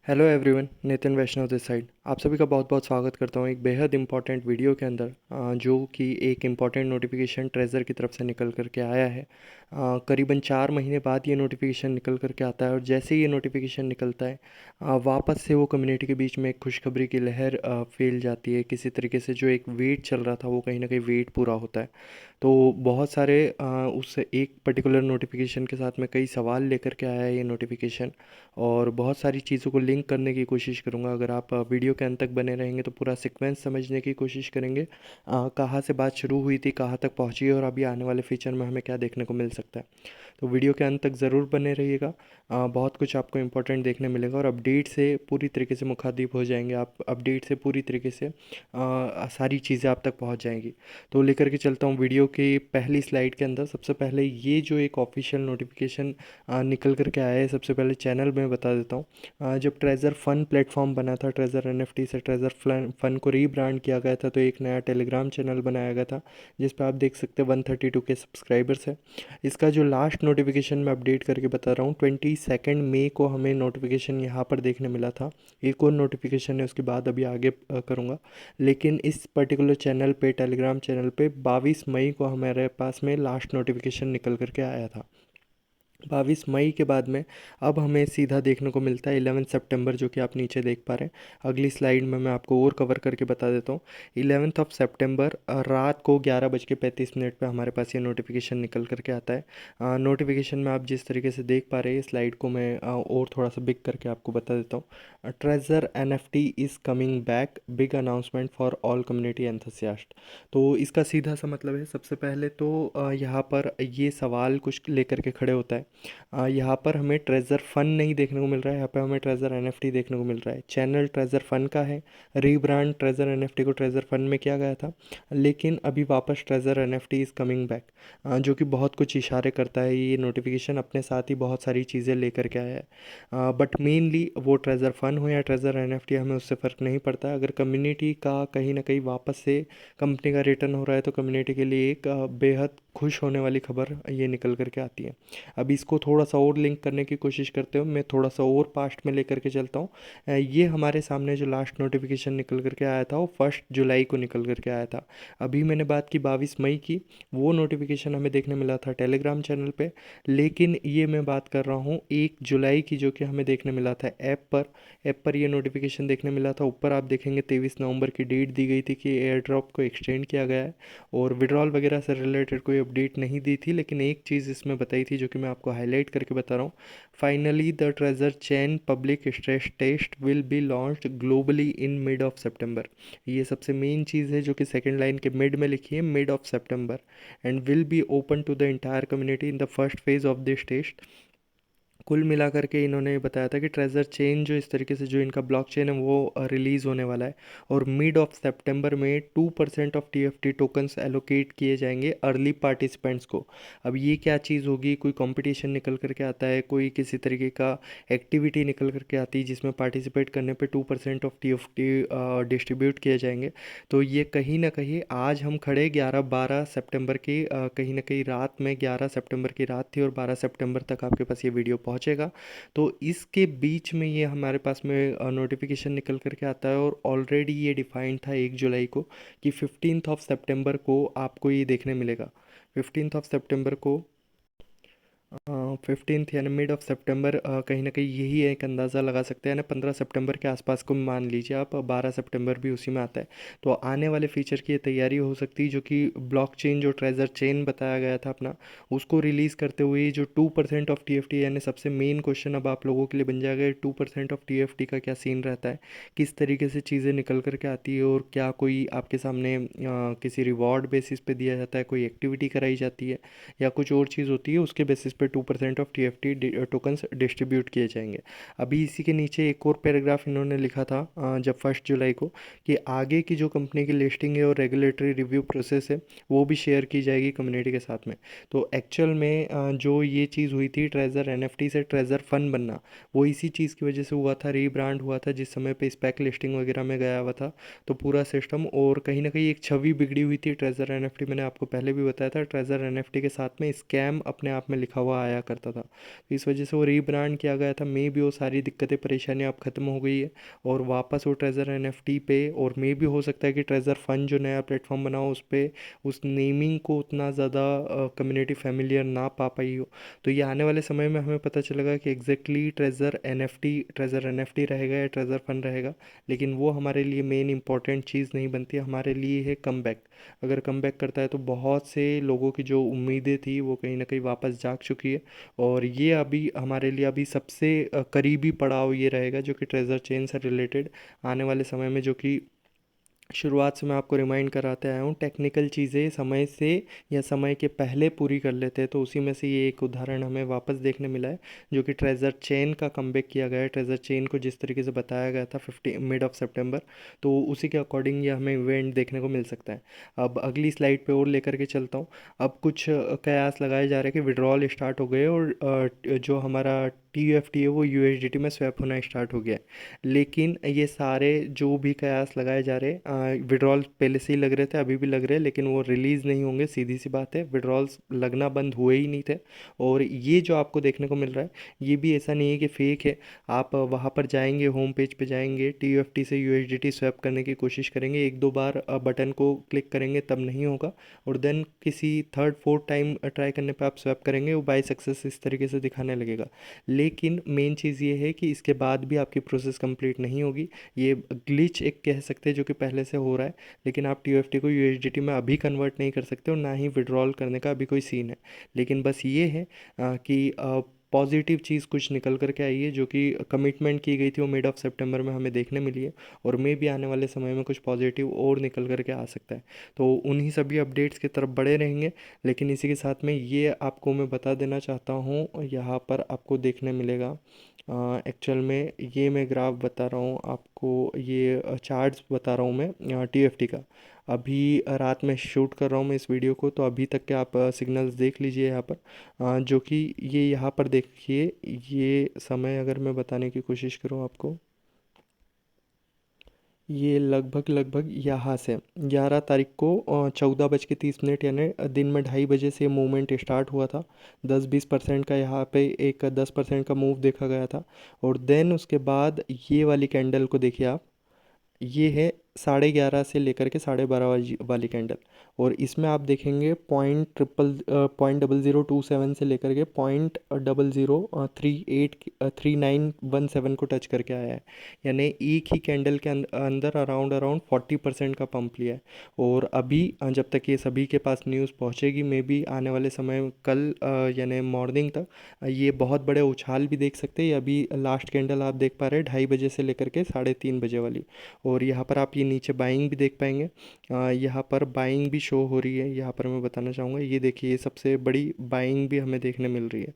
Hello everyone, Nitin Vaishnav this side. आप सभी का बहुत बहुत स्वागत करता हूँ एक बेहद इंपॉर्टेंट वीडियो के अंदर, जो कि एक इम्पॉर्टेंट नोटिफिकेशन ट्रेजर की तरफ से निकल करके आया है। करीबन 4 महीने बाद ये नोटिफिकेशन निकल करके आता है और जैसे ही ये नोटिफिकेशन निकलता है, वापस से वो कम्युनिटी के बीच में एक खुशखबरी की लहर फैल जाती है। किसी तरीके से जो एक वेट चल रहा था वो कहीं ना कहीं वेट पूरा होता है। तो बहुत सारे उस एक पर्टिकुलर नोटिफिकेशन के साथ में कई सवाल लेकर के आया है ये नोटिफिकेशन, और बहुत सारी चीज़ों को लिंक करने की कोशिश करूँगा। अगर आप वीडियो के अंत तक बने रहेंगे तो पूरा सीक्वेंस समझने की कोशिश करेंगे, कहाँ से बात शुरू हुई थी, कहाँ तक पहुँची है और अभी आने वाले फ्यूचर में हमें क्या देखने को मिल सकता है। तो वीडियो के अंत तक ज़रूर बने रहिएगा। बहुत कुछ आपको इंपॉर्टेंट देखने मिलेगा और अपडेट से पूरी तरीके से मुखातिब हो जाएंगे आप। अपडेट से पूरी तरीके से सारी चीज़ें आप तक पहुंच जाएंगी। तो लेकर के चलता हूं वीडियो की पहली स्लाइड के अंदर। सबसे पहले ये जो एक ऑफिशियल नोटिफिकेशन निकल करके आया है, सबसे पहले चैनल में बता देता हूँ। जब ट्रेजर फन प्लेटफॉर्म बना था, ट्रेजर एनएफटी से ट्रेजर फन को रीब्रांड किया गया था, तो एक नया टेलीग्राम चैनल बनाया गया था जिस पर आप देख सकते हैं 132 के सब्सक्राइबर्स है। इसका जो लास्ट नोटिफिकेशन मैं अपडेट करके बता रहा हूँ, 22 मई को हमें नोटिफिकेशन यहाँ पर देखने मिला था। एक और नोटिफिकेशन है, उसके बाद अभी आगे करूँगा। लेकिन इस पर्टिकुलर चैनल पे, टेलीग्राम चैनल पे 22 मई को हमारे पास में लास्ट नोटिफिकेशन निकल करके आया था। 22 मई के बाद में अब हमें सीधा देखने को मिलता है 11 सितंबर, जो कि आप नीचे देख पा रहे हैं। अगली स्लाइड में मैं आपको और कवर करके बता देता हूँ। 11 सितंबर रात को 11:35 पे हमारे पास ये नोटिफिकेशन निकल करके आता है। नोटिफिकेशन में आप जिस तरीके से देख पा रहे हैं, स्लाइड को मैं और थोड़ा सा बिग करके आपको बता देता हूँ। Treasure NFT is coming back, big announcement for all community enthusiast. तो इसका सीधा सा मतलब है, सबसे पहले तो यहाँ पर ये सवाल कुछ लेकर के खड़े होता है। यहाँ पर हमें ट्रेजर फन नहीं देखने को मिल रहा है, यहाँ पे हमें ट्रेजर एनएफटी देखने को मिल रहा है। चैनल ट्रेजर फन का है, रीब्रांड ट्रेजर एनएफटी को ट्रेजर फन में किया गया था, लेकिन अभी वापस treasure NFT is coming back, जो कि बहुत कुछ इशारे करता है। ये नोटिफिकेशन अपने साथ ही बहुत सारी चीज़ें लेकर के आया है। बट मेनली वो ट्रेजर फन हो या ट्रेजर एनएफटी, हमें उससे फ़र्क नहीं पड़ता। अगर कम्युनिटी का कहीं ना कहीं वापस से कंपनी का रिटर्न हो रहा है तो कम्युनिटी के लिए एक बेहद खुश होने वाली खबर ये निकल करके आती है। अब इसको थोड़ा सा और लिंक करने की कोशिश करते हो, मैं थोड़ा सा और पास्ट में लेकर के चलता हूँ। ये हमारे सामने जो लास्ट नोटिफिकेशन निकल करके आया था वो 1 जुलाई को निकल करके आया था। अभी मैंने बात की 22 मई की, वो नोटिफिकेशन हमें देखने मिला था टेलीग्राम चैनल पे। लेकिन ये मैं बात कर रहा हूँ 1 जुलाई की, जो कि हमें देखने मिला था ऐप पर ये नोटिफिकेशन देखने मिला था। ऊपर आप देखेंगे 23 नवंबर की डेट दी गई थी कि एयर ड्रॉप को एक्सटेंड किया गया है, और विड्रॉल वगैरह से रिलेटेड कोई अपडेट नहीं दी थी। लेकिन एक चीज़ इसमें बताई थी जो कि मैं आपको हाईलाइट करके बता रहा हूँ। Finally the treasure chain public stress test will be launched globally in mid of September. ये सबसे मेन चीज़ है जो कि सेकेंड लाइन के मिड में लिखी है, mid of September, and will be open to the entire community in the first phase of this test. कुल मिलाकर के इन्होंने ये बताया था कि ट्रेजर चेन जो इस तरीके से जो इनका ब्लॉकचेन है वो रिलीज़ होने वाला है, और मिड ऑफ सितंबर में 2% ऑफ टीएफटी टोकन्स एलोकेट किए जाएंगे अर्ली पार्टिसिपेंट्स को। अब ये क्या चीज़ होगी? कोई कंपटीशन निकल करके आता है, कोई किसी तरीके का एक्टिविटी निकल करके आती है जिसमें पार्टिसिपेट करने पे 2% ऑफ टीएफटी डिस्ट्रीब्यूट किए जाएंगे। तो ये कहीं ना कहीं आज हम खड़े 11-12 सितंबर की, कहीं ना कहीं रात में 11 सितंबर की रात थी और 12 सितंबर तक आपके पास ये वीडियो पहुंचेगा। तो इसके बीच में ये हमारे पास में नोटिफिकेशन निकल करके आता है, और ऑलरेडी ये डिफाइंड था 1 जुलाई को कि 15 सितंबर को आपको ये देखने मिलेगा। 15 सितंबर को, 15 यानी मिड ऑफ सितंबर, कहीं ना कहीं यही एक अंदाज़ा लगा सकते हैं, यानी 15 सितंबर के आसपास को मान लीजिए आप। 12 सितंबर भी उसी में आता है। तो आने वाले फीचर की ये तैयारी हो सकती है, जो कि ब्लॉकचेन जो ट्रेजर चेन बताया गया था अपना, उसको रिलीज़ करते हुए जो 2% ऑफ टीएफटी, यानी सबसे मेन क्वेश्चन अब आप लोगों के लिए बन जाएगा 2% ऑफ टीएफटी का क्या सीन रहता है, किस तरीके से चीज़ें निकल करके आती है, और क्या कोई आपके सामने किसी रिवॉर्ड बेसिस पे दिया जाता है, कोई एक्टिविटी कराई जाती है, या कुछ और चीज़ होती है, उसके बेसिस पे 2% ऑफ टीएफटी टोकन्स डिस्ट्रीब्यूट किए जाएंगे। अभी इसी के नीचे एक और पैराग्राफ इन्होंने लिखा था जब 1 जुलाई को, कि आगे की जो कंपनी की लिस्टिंग है और रेगुलेटरी रिव्यू प्रोसेस है वो भी शेयर की जाएगी कम्युनिटी के साथ में। तो एक्चुअल में जो ये चीज़ हुई थी ट्रेजर एनएफटी से ट्रेजर फन बनना, वो इसी चीज़ की वजह से हुआ था, रीब्रांड हुआ था जिस समय पे स्पेक लिस्टिंग वगैरह में गया हुआ था। तो पूरा सिस्टम, और कहीं ना कहीं एक छवि बिगड़ी हुई थी ट्रेजर एनएफटी। मैंने आपको पहले भी बताया था, ट्रेजर एनएफटी के साथ में स्कैम अपने आप में लिखा हुआ हुआ आया करता था। तो इस वजह से वो रीब्रांड किया गया था। मे भी वो सारी दिक्कतें परेशानियाँ अब ख़त्म हो गई है और वापस वो ट्रेजर एनएफटी पे, और मे भी हो सकता है कि ट्रेजर फंड जो नया प्लेटफॉर्म बना हो उस पर उस नेमिंग को उतना ज़्यादा कम्युनिटी फैमिलियर ना पा पाई हो। तो ये आने वाले समय में हमें पता चलेगा कि एग्जैक्टली ट्रेजर एनएफटी रहेगा या ट्रेजर फंड रहेगा। लेकिन वो हमारे लिए मेन इंपॉर्टेंट चीज़ नहीं बनती, हमारे लिए है कमबैक। अगर कमबैक करता है तो बहुत से लोगों की जो उम्मीदें थी वो कहीं ना कहीं वापस जाग चुकी है। और ये अभी हमारे लिए अभी सबसे करीबी पड़ाव ये रहेगा जो कि ट्रेजर चेन से रिलेटेड आने वाले समय में, जो कि शुरुआत से मैं आपको रिमाइंड कराते आया हूँ, टेक्निकल चीज़ें समय से या समय के पहले पूरी कर लेते हैं। तो उसी में से ये एक उदाहरण हमें वापस देखने मिला है जो कि ट्रेजर चेन का कमबैक किया गया है। ट्रेजर चेन को जिस तरीके से बताया गया था मिड ऑफ सितंबर, तो उसी के अकॉर्डिंग ये हमें इवेंट देखने को मिल सकता है। अब अगली स्लाइड पे और लेकर के चलता हूँ। अब कुछ कयास लगाए जा रहे हैं कि विड्रॉल स्टार्ट हो गए और जो हमारा TUFT है वो USDT में स्वैप होना स्टार्ट हो गया है। लेकिन ये सारे जो भी कयास लगाए जा रहे हैं, विड्रॉल पहले से ही लग रहे थे, अभी भी लग रहे हैं, लेकिन वो रिलीज़ नहीं होंगे। सीधी सी बात है, विड्रॉल्स लगना बंद हुए ही नहीं थे। और ये जो आपको देखने को मिल रहा है ये भी ऐसा नहीं है कि फेक है। आप वहाँ पर जाएंगे, होम पेज पे जाएंगे, TUFT से USDT स्वैप करने की कोशिश करेंगे, एक दो बार बटन को क्लिक करेंगे तब नहीं होगा, और देन किसी थर्ड फोर्थ टाइम ट्राई करने पे आप स्वैप करेंगे, वो बाय सक्सेस इस तरीके से दिखाने लगेगा। लेकिन मेन चीज़ ये है कि इसके बाद भी आपकी प्रोसेस कंप्लीट नहीं होगी। ये ग्लिच एक कह सकते हैं जो कि पहले से हो रहा है, लेकिन आप TUFT को USDT में अभी कन्वर्ट नहीं कर सकते और ना ही विड्रॉल करने का अभी कोई सीन है। लेकिन बस ये है कि पॉजिटिव चीज़ कुछ निकल करके आई है, जो कि कमिटमेंट की गई थी वो मिड ऑफ सितंबर में हमें देखने मिली है, और मे भी आने वाले समय में कुछ पॉजिटिव और निकल करके आ सकता है। तो उन्हीं सभी अपडेट्स की तरफ बढ़े रहेंगे। लेकिन इसी के साथ में ये आपको मैं बता देना चाहता हूँ, यहाँ पर आपको देखने मिलेगा एक्चुअल में, ये मैं ग्राफ बता रहा हूँ आपको, ये चार्ट्स बता रहा हूँ मैं TFT का। अभी रात में शूट कर रहा हूँ मैं इस वीडियो को, तो अभी तक के आप सिग्नल्स देख लीजिए यहाँ पर, जो कि ये यहाँ पर देखिए। ये समय अगर मैं बताने की कोशिश करूँ आपको, ये लगभग लगभग यहाँ से 11 तारीख को 14:30 यानी दिन में 2:30 से मूवमेंट स्टार्ट हुआ था। 10-20% का यहाँ पे एक 10% का मूव देखा गया था। और देन उसके बाद ये वाली कैंडल को देखिए आप, ये है 11:30 से लेकर के 12:30 वाली कैंडल। और इसमें आप देखेंगे 0.0027 से लेकर के 0.00383917 को टच करके आया है। यानी एक ही कैंडल के अंदर अराउंड अराउंड 40% का पंप लिया है। और अभी जब तक ये सभी के पास न्यूज़ पहुंचेगी, मे बी आने वाले समय में कल यानी मॉर्निंग तक ये बहुत बड़े उछाल भी देख सकते हैं। अभी लास्ट कैंडल आप देख पा रहे हैं 2:30 से लेकर के 3:30 वाली। और यहाँ पर आप ये नीचे बाइंग भी देख पाएंगे, यहाँ पर बाइंग भी शो हो रही है। यहाँ पर मैं बताना चाहूँगा, ये देखिए, ये सबसे बड़ी बाइंग भी हमें देखने मिल रही है।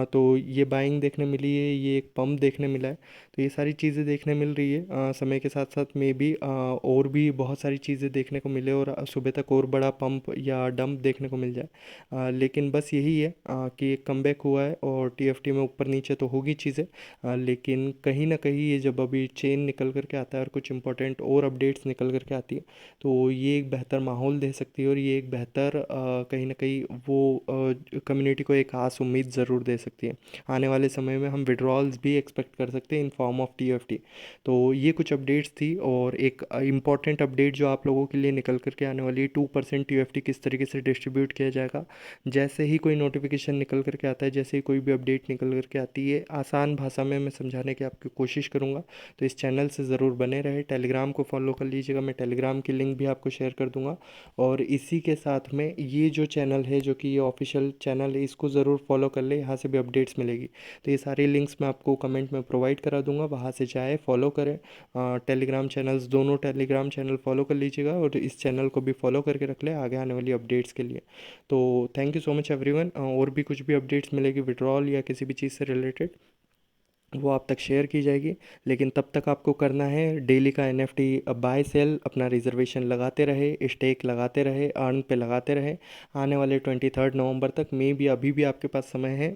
तो ये बाइंग देखने मिली है, ये एक पंप देखने मिला है। तो ये सारी चीज़ें देखने मिल रही है। समय के साथ साथ में भी और भी बहुत सारी चीज़ें देखने को मिले और सुबह तक और बड़ा पंप या डंप देखने को मिल जाए। लेकिन बस यही है कि एक कमबैक हुआ है और TFT में ऊपर नीचे तो होगी चीज़ें, लेकिन कहीं ना कहीं ये जब अभी चेन निकल करके आता है और कुछ इंपॉर्टेंट और अपडेट्स निकल करके आती है, तो ये एक बेहतर माहौल दे सकती है, और ये एक बेहतर कहीं ना कहीं वो कम्युनिटी को एक आस उम्मीद ज़रूर दे सकती है। आने वाले समय में हम विड्रॉल्स भी एक्सपेक्ट कर सकते हैं इन फॉर्म ऑफ TFT। तो ये कुछ अपडेट्स थी, और एक इम्पॉर्टेंट अपडेट जो आप लोगों के लिए निकल करके आने वाली है, 2% TFT किस तरीके से डिस्ट्रीब्यूट किया जाएगा। जैसे ही कोई नोटिफिकेशन निकल करके आता है, जैसे ही कोई भी अपडेट निकल करके आती है, आसान भाषा में मैं समझाने की आपकी कोशिश करूँगा। तो इस चैनल से ज़रूर बने रहे, टेलीग्राम को फॉलो कर लीजिएगा, मैं टेलीग्राम की लिंक भी आपको शेयर कर दूँगा। और इसी के साथ में ये जो चैनल है, जो कि ये ऑफिशियल चैनल है, इसको ज़रूर फॉलो कर ले, यहाँ से भी अपडेट्स मिलेगी। तो ये सारी लिंक्स मैं आपको कमेंट में प्रोवाइड करा दूंगा, वहाँ से जाए फॉलो करें। टेलीग्राम चैनल्स, दोनों टेलीग्राम चैनल फॉलो कर लीजिएगा, और इस चैनल को भी फॉलो करके रख ले आगे आने वाली अपडेट्स के लिए। तो thank you so much everyone. और भी कुछ भी अपडेट्स मिलेगी विड्रॉल या किसी भी चीज़ से रिलेटेड, वो आप तक शेयर की जाएगी। लेकिन तब तक आपको करना है डेली का एनएफटी बाय सेल, अपना रिजर्वेशन लगाते रहे, स्टेक लगाते रहे, अर्न पे लगाते रहे। आने वाले 23 नवंबर तक में भी अभी भी आपके पास समय है,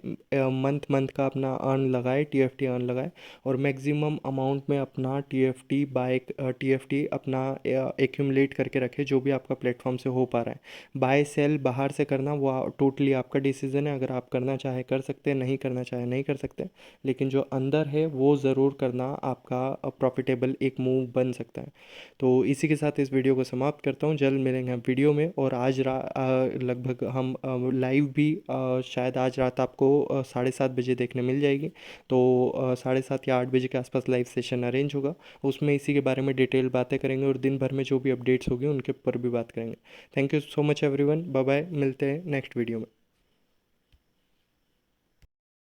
मंथ मंथ का अपना अर्न लगाए, टीएफटी अर्न लगाए, और मैक्सिमम अमाउंट में अपना टीएफटी बाय टीएफटी अपना एक्यूमुलेट करके रखे, जो भी आपका प्लेटफॉर्म से हो पा रहा है। बाय सेल बाहर से करना वो टोटली आपका डिसीजन है, अगर आप करना चाहे कर सकते हैं, नहीं करना चाहे नहीं कर सकते। लेकिन जो अंदर है वो ज़रूर करना आपका प्रॉफिटेबल एक मूव बन सकता है। तो इसी के साथ इस वीडियो को समाप्त करता हूँ। जल्द मिलेंगे हम वीडियो में, और आज लगभग हम लाइव भी शायद आज रात आपको 7:30 बजे देखने मिल जाएगी। तो 7:30 या 8 बजे के आसपास लाइव सेशन अरेंज होगा। उसमें इसी के बारे में डिटेल बातें करेंगे, और दिन भर में जो भी अपडेट्स होगी उनके ऊपर भी बात करेंगे। Thank you so much everyone, bye bye, मिलते हैं नेक्स्ट वीडियो में।